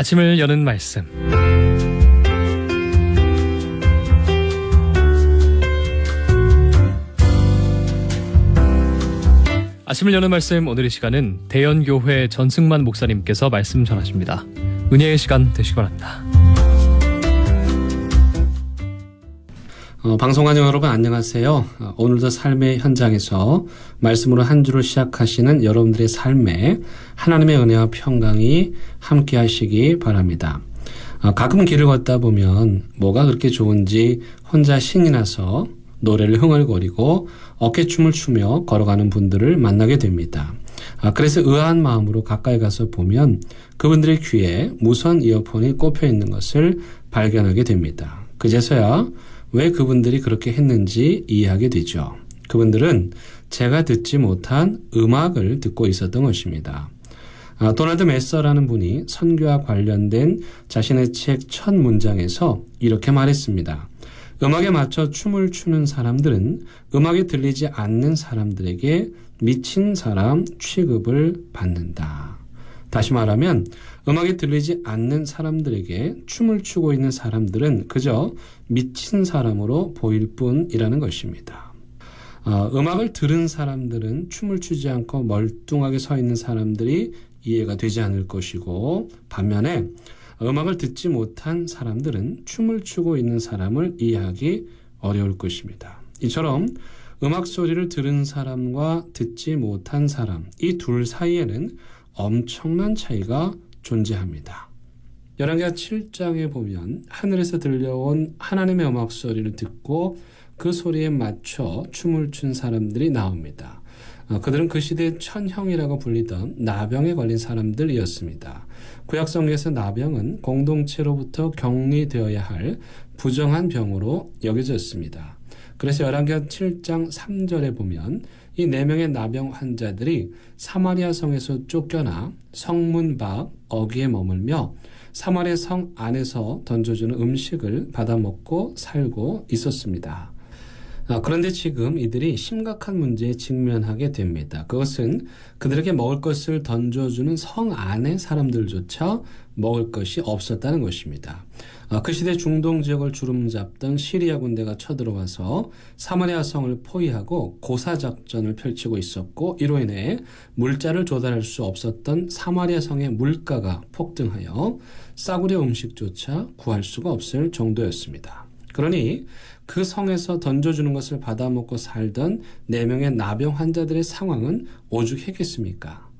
아침을 여는 말씀. 아침을 여는 말씀, 오늘의 시간은 대연교회 전승만 목사님께서 말씀 전하십니다. 은혜의 시간 되시기 바랍니다. 방송하는 여러분 안녕하세요. 오늘도 삶의 현장에서 말씀으로 한 주를 시작하시는 여러분들의 삶에 하나님의 은혜와 평강이 함께 하시기 바랍니다. 가끔 길을 걷다 보면 뭐가 그렇게 좋은지 혼자 신이 나서 노래를 흥얼거리고 어깨춤을 추며 걸어가는 분들을 만나게 됩니다. 그래서 의아한 마음으로 가까이 가서 보면 그분들의 귀에 무선 이어폰이 꼽혀 있는 것을 발견하게 됩니다. 그제서야 왜 그분들이 그렇게 했는지 이해하게 되죠. 그분들은 제가 듣지 못한 음악을 듣고 있었던 것입니다. 도널드 메서라는 분이 선교와 관련된 자신의 책 첫 문장에서 이렇게 말했습니다. 음악에 맞춰 춤을 추는 사람들은 음악이 들리지 않는 사람들에게 미친 사람 취급을 받는다. 다시 말하면 음악이 들리지 않는 사람들에게 춤을 추고 있는 사람들은 그저 미친 사람으로 보일 뿐이라는 것입니다. 음악을 들은 사람들은 춤을 추지 않고 멀뚱하게 서 있는 사람들이 이해가 되지 않을 것이고, 반면에 음악을 듣지 못한 사람들은 춤을 추고 있는 사람을 이해하기 어려울 것입니다. 이처럼 음악 소리를 들은 사람과 듣지 못한 사람, 이 둘 사이에는 엄청난 차이가 존재합니다. 열왕기하 7장에 보면 하늘에서 들려온 하나님의 음악 소리를 듣고 그 소리에 맞춰 춤을 춘 사람들이 나옵니다. 그들은 그 시대의 천형이라고 불리던 나병에 걸린 사람들이었습니다. 구약성경에서 나병은 공동체로부터 격리되어야 할 부정한 병으로 여겨졌습니다. 그래서 열왕기하 7장 3절에 보면 이 4명의 나병 환자들이 사마리아 성에서 쫓겨나 성문 밖 어귀에 머물며 사마리아 성 안에서 던져주는 음식을 받아먹고 살고 있었습니다. 그런데 지금 이들이 심각한 문제에 직면하게 됩니다. 그것은 그들에게 먹을 것을 던져주는 성 안의 사람들조차 먹을 것이 없었다는 것입니다. 그 시대 중동 지역을 주름잡던 시리아 군대가 쳐들어와서 사마리아 성을 포위하고 고사작전을 펼치고 있었고, 이로 인해 물자를 조달할 수 없었던 사마리아 성의 물가가 폭등하여 싸구려 음식조차 구할 수가 없을 정도였습니다. 그러니 그 성에서 던져주는 것을 받아먹고 살던 4명의 나병 환자들의 상황은 오죽했겠습니까?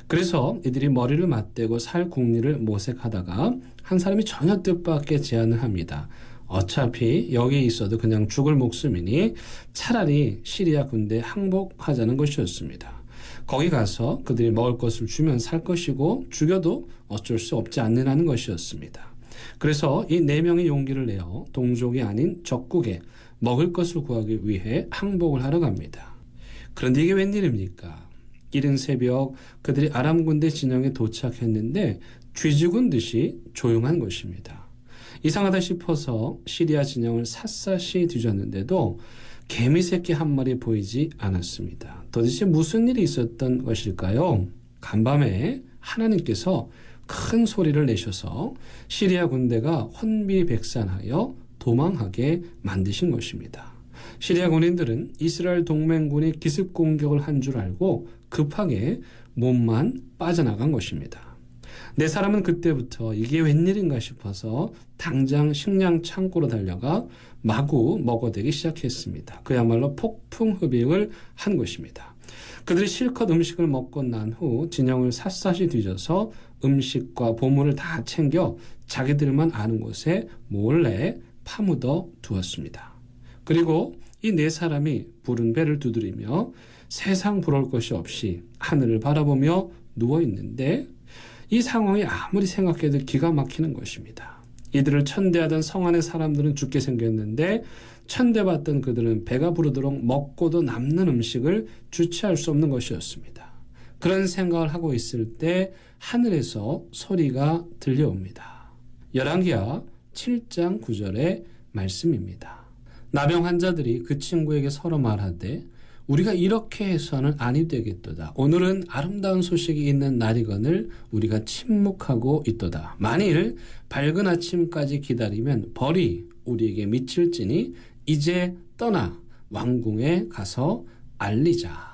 그래서 이들이 머리를 맞대고 살 궁리를 모색하다가 한 사람이 전혀 뜻밖의 제안을 합니다. 어차피 여기 있어도 그냥 죽을 목숨이니 차라리 시리아 군대에 항복하자는 것이었습니다. 거기 가서 그들이 먹을 것을 주면 살 것이고 죽여도 어쩔 수 없지 않느냐는 것이었습니다. 그래서 이 4명의 용기를 내어 동족이 아닌 적국에 먹을 것을 구하기 위해 항복을 하러 갑니다. 그런데 이게 웬일입니까? 이른 새벽 그들이 아람 군대 진영에 도착했는데 쥐죽은 듯이 조용한 것입니다. 이상하다 싶어서 시리아 진영을 샅샅이 뒤졌는데도 개미 새끼 한 마리 보이지 않았습니다. 도대체 무슨 일이 있었던 것일까요? 간밤에 하나님께서 큰 소리를 내셔서 시리아 군대가 혼비백산하여 도망하게 만드신 것입니다. 시리아 군인들은 이스라엘 동맹군이 기습 공격을 한 줄 알고 급하게 몸만 빠져나간 것입니다. 4사람은 그때부터 이게 웬일인가 싶어서 당장 식량 창고로 달려가 마구 먹어대기 시작했습니다. 그야말로 폭풍흡입을 한 것입니다. 그들이 실컷 음식을 먹고 난 후 진영을 샅샅이 뒤져서 음식과 보물을 다 챙겨 자기들만 아는 곳에 몰래 파묻어 두었습니다. 그리고 이 4사람이 부른 배를 두드리며 세상 부러울 것이 없이 하늘을 바라보며 누워있는데 이 상황이 아무리 생각해도 기가 막히는 것입니다. 이들을 천대하던 성 안의 사람들은 죽게 생겼는데 천대받던 그들은 배가 부르도록 먹고도 남는 음식을 주체할 수 없는 것이었습니다. 그런 생각을 하고 있을 때 하늘에서 소리가 들려옵니다. 열왕기하 7장 9절의 말씀입니다. 나병 환자들이 그 친구에게 서로 말하되 우리가 이렇게 해서는 아니 되겠도다. 오늘은 아름다운 소식이 있는 날이거늘 우리가 침묵하고 있도다. 만일 밝은 아침까지 기다리면 벌이 우리에게 미칠지니 이제 떠나 왕궁에 가서 알리자.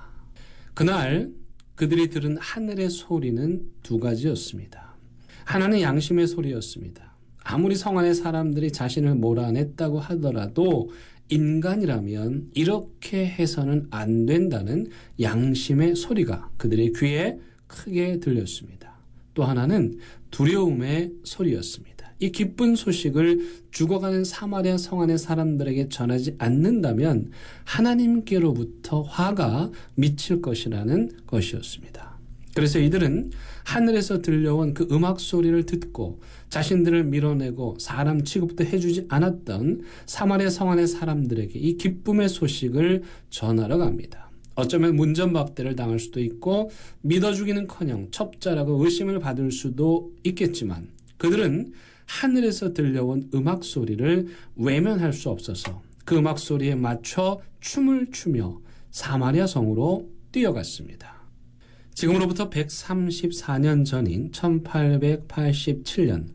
그날 그들이 들은 하늘의 소리는 두 가지였습니다. 하나는 양심의 소리였습니다. 아무리 성 안의 사람들이 자신을 몰아냈다고 하더라도 인간이라면 이렇게 해서는 안 된다는 양심의 소리가 그들의 귀에 크게 들렸습니다. 또 하나는 두려움의 소리였습니다. 이 기쁜 소식을 죽어가는 사마리아 성 안의 사람들에게 전하지 않는다면 하나님께로부터 화가 미칠 것이라는 것이었습니다. 그래서 이들은 하늘에서 들려온 그 음악 소리를 듣고 자신들을 밀어내고 사람 취급도 해주지 않았던 사마리아 성 안의 사람들에게 이 기쁨의 소식을 전하러 갑니다. 어쩌면 문전박대를 당할 수도 있고 믿어주기는커녕 첩자라고 의심을 받을 수도 있겠지만 그들은 하늘에서 들려온 음악 소리를 외면할 수 없어서 그 음악 소리에 맞춰 춤을 추며 사마리아 성으로 뛰어갔습니다. 지금으로부터 134년 전인 1887년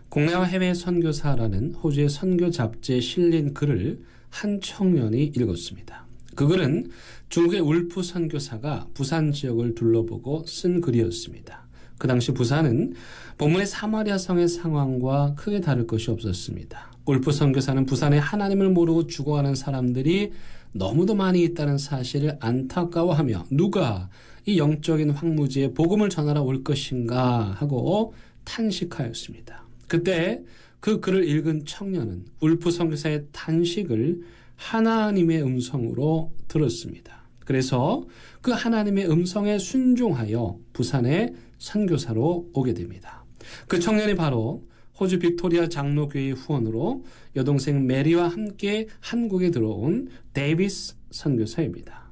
국내와 해외 선교사라는 호주의 선교 잡지에 실린 글을 한 청년이 읽었습니다. 그 글은 중국의 울프 선교사가 부산 지역을 둘러보고 쓴 글이었습니다. 그 당시 부산은 본문의 사마리아 성의 상황과 크게 다를 것이 없었습니다. 울프 선교사는 부산에 하나님을 모르고 죽어가는 사람들이 너무도 많이 있다는 사실을 안타까워하며 누가 이 영적인 황무지에 복음을 전하러 올 것인가 하고 탄식하였습니다. 그때 그 글을 읽은 청년은 울프 선교사의 탄식을 하나님의 음성으로 들었습니다. 그래서 그 하나님의 음성에 순종하여 부산의 선교사로 오게 됩니다. 그 청년이 바로 호주 빅토리아 장로교회의 후원으로 여동생 메리와 함께 한국에 들어온 데이비스 선교사입니다.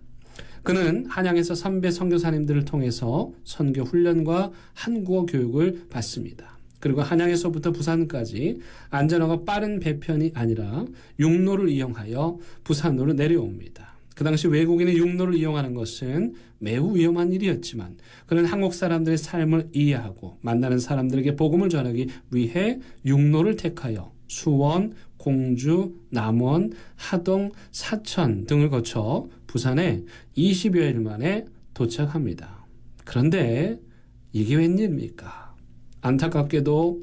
그는 한양에서 선배 선교사님들을 통해서 선교 훈련과 한국어 교육을 받습니다. 그리고 한양에서부터 부산까지 안전하고 빠른 배편이 아니라 육로를 이용하여 부산으로 내려옵니다. 그 당시 외국인이 육로를 이용하는 것은 매우 위험한 일이었지만 그는 한국 사람들의 삶을 이해하고 만나는 사람들에게 복음을 전하기 위해 육로를 택하여 수원, 공주, 남원, 하동, 사천 등을 거쳐 부산에 20여일 만에 도착합니다. 그런데 이게 웬일입니까? 안타깝게도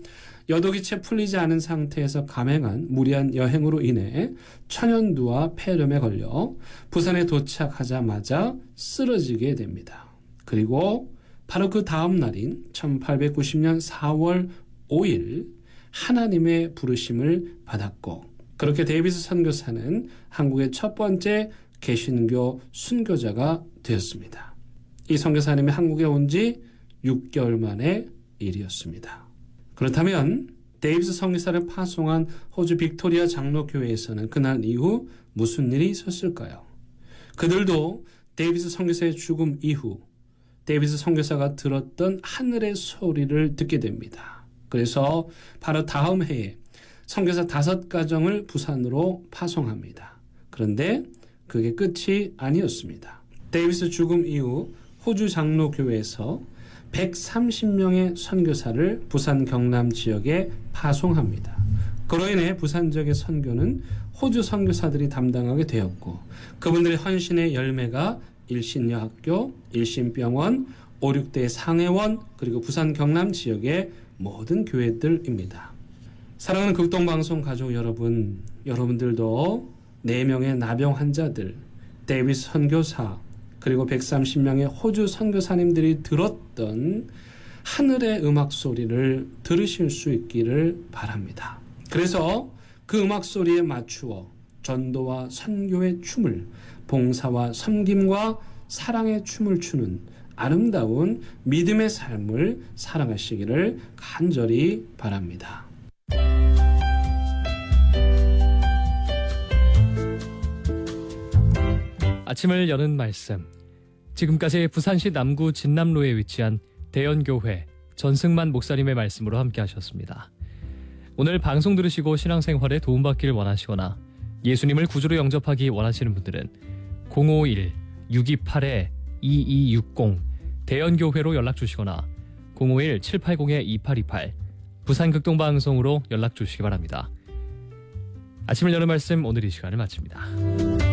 여독이 채 풀리지 않은 상태에서 감행한 무리한 여행으로 인해 천연두와 폐렴에 걸려 부산에 도착하자마자 쓰러지게 됩니다. 그리고 바로 그 다음 날인 1890년 4월 5일 하나님의 부르심을 받았고 그렇게 데이비스 선교사는 한국의 첫 번째 개신교 순교자가 되었습니다. 이 선교사님이 한국에 온 지 6개월 만의 일이었습니다. 그렇다면 데이비스 선교사를 파송한 호주 빅토리아 장로교회에서는 그날 이후 무슨 일이 있었을까요? 그들도 데이비스 선교사의 죽음 이후 데이비스 선교사가 들었던 하늘의 소리를 듣게 됩니다. 그래서 바로 다음 해에 선교사 5가정을 부산으로 파송합니다. 그런데 그게 끝이 아니었습니다. 데이비스 죽음 이후 호주 장로교회에서 130명의 선교사를 부산 경남 지역에 파송합니다. 그로 인해 부산 지역의 선교는 호주 선교사들이 담당하게 되었고 그분들의 헌신의 열매가 일신여학교, 일신병원, 5, 6대 상회원 그리고 부산 경남 지역의 모든 교회들입니다. 사랑하는 극동방송 가족 여러분, 여러분들도 4명의 나병 환자들, 데이비스 선교사 그리고 130명의 호주 선교사님들이 들었던 하늘의 음악 소리를 들으실 수 있기를 바랍니다. 그래서 그 음악 소리에 맞추어 전도와 선교의 춤을, 봉사와 섬김과 사랑의 춤을 추는 아름다운 믿음의 삶을 살아가시기를 간절히 바랍니다. 아침을 여는 말씀. 지금까지 부산시 남구 진남로에 위치한 대연교회 전승만 목사님의 말씀으로 함께 하셨습니다. 오늘 방송 들으시고 신앙생활에 도움받기를 원하시거나 예수님을 구주로 영접하기 원하시는 분들은 628-2260 대연교회로 연락 주시거나 051-780-2828 부산극동방송으로 연락 주시기 바랍니다. 아침을 여는 말씀 오늘 이 시간을 마칩니다.